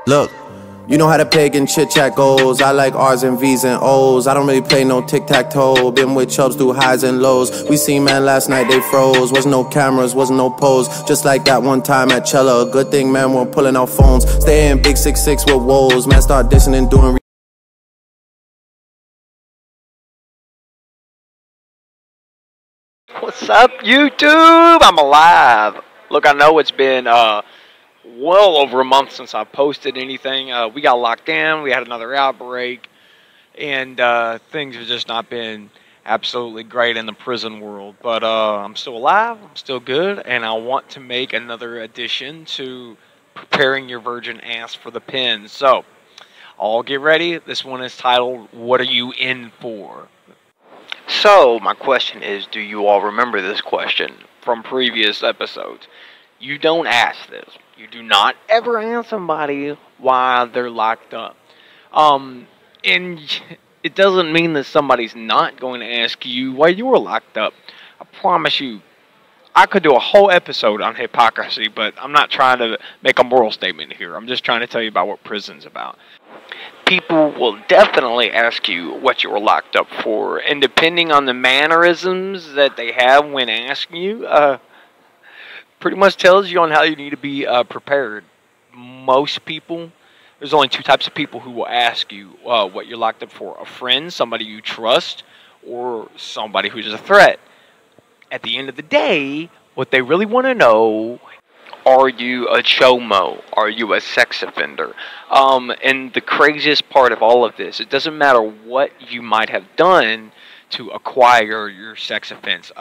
Look, you know how the pagan chit-chat goes. I like R's and V's and O's. I don't really play no tic-tac-toe. Been with chubs through highs and lows. We seen man last night, they froze. Wasn't no cameras, wasn't no pose. Just like that one time at Cella. Good thing, man, we're pulling out phones. Stay in big 6'6" with woes. Man, start dissing and doing. What's up, YouTube? I'm alive. Look, I know it's been well over a month since I posted anything. We got locked down. We had another outbreak, and things have just not been absolutely great in the prison world. But I'm still alive. I'm still good, and I want to make another addition to preparing your virgin ass for the pen. So, all get ready. This one is titled, "What Are You In For?" So, my question is, do you all remember this question from previous episodes? You don't ask this. You do not ever ask somebody why they're locked up. And it doesn't mean that somebody's not going to ask you why you were locked up. I promise you, I could do a whole episode on hypocrisy, but I'm not trying to make a moral statement here. I'm just trying to tell you about what prison's about. People will definitely ask you what you were locked up for, and depending on the mannerisms that they have when asking you, pretty much tells you on how you need to be prepared. Most people, there's only two types of people who will ask you what you're locked up for. A friend, somebody you trust, or somebody who's a threat. At the end of the day, what they really want to know, are you a chomo? Are you a sex offender? And the craziest part of all of this, it doesn't matter what you might have done to acquire your sex offense.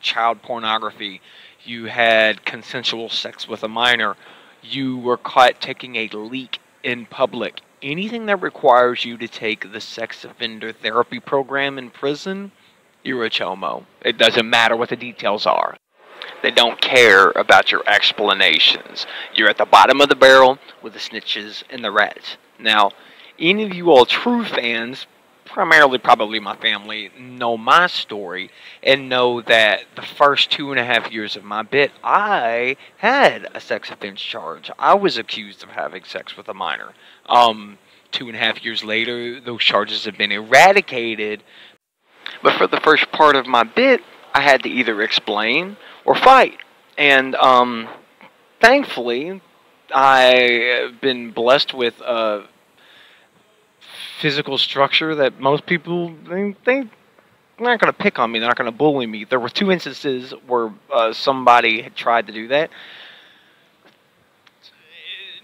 Child pornography, you had consensual sex with a minor, you were caught taking a leak in public. Anything that requires you to take the sex offender therapy program in prison, you're a chomo. It doesn't matter what the details are. They don't care about your explanations. You're at the bottom of the barrel with the snitches and the rats. Now, any of you all true fans, primarily probably my family, know my story and know that the first 2.5 years of my bit, I had a sex offense charge. I was accused of having sex with a minor. 2.5 years later, those charges have been eradicated. But for the first part of my bit, I had to either explain or fight. And thankfully, I've been blessed with a physical structure that most people, they're not going to pick on me, they're not going to bully me. There were 2 instances where somebody had tried to do that.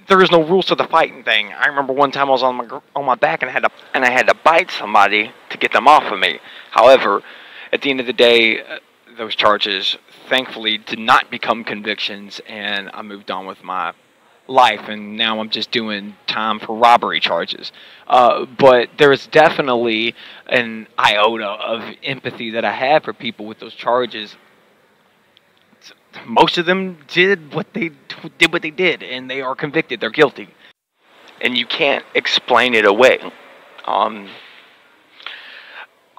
There is no rules to the fighting thing. I remember one time I was on my back and I had to bite somebody to get them off of me. However, at the end of the day, those charges thankfully did not become convictions, and I moved on with my life, and now I'm just doing time for robbery charges. But there is definitely an iota of empathy that I have for people with those charges. Most of them did what they did, and they are convicted. They're guilty, and you can't explain it away.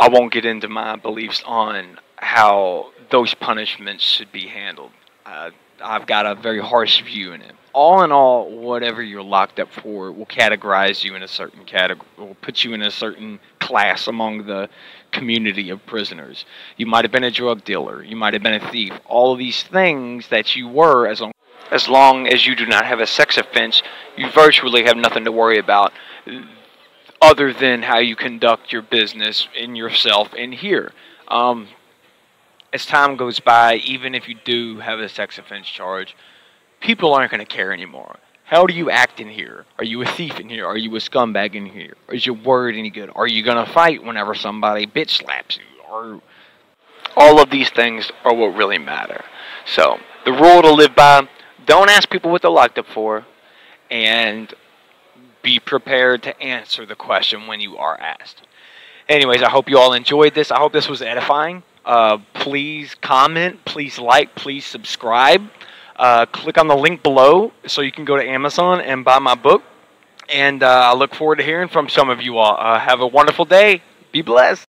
I won't get into my beliefs on how those punishments should be handled. I've got a very harsh view in it. All in all, whatever you're locked up for will categorize you in a certain category, will put you in a certain class among the community of prisoners. You might have been a drug dealer, you might have been a thief. All of these things that you were, as long as you do not have a sex offense, you virtually have nothing to worry about other than how you conduct your business in yourself in here. As time goes by, even if you do have a sex offense charge, people aren't going to care anymore. How do you act in here? Are you a thief in here? Are you a scumbag in here? Is your word any good? Are you going to fight whenever somebody bitch slaps you? All of these things are what really matter. So, the rule to live by, don't ask people what they're locked up for, and be prepared to answer the question when you are asked. Anyways, I hope you all enjoyed this. I hope this was edifying. Please comment, please like, please subscribe. Click on the link below so you can go to Amazon and buy my book. And I look forward to hearing from some of you all. Have a wonderful day. Be blessed.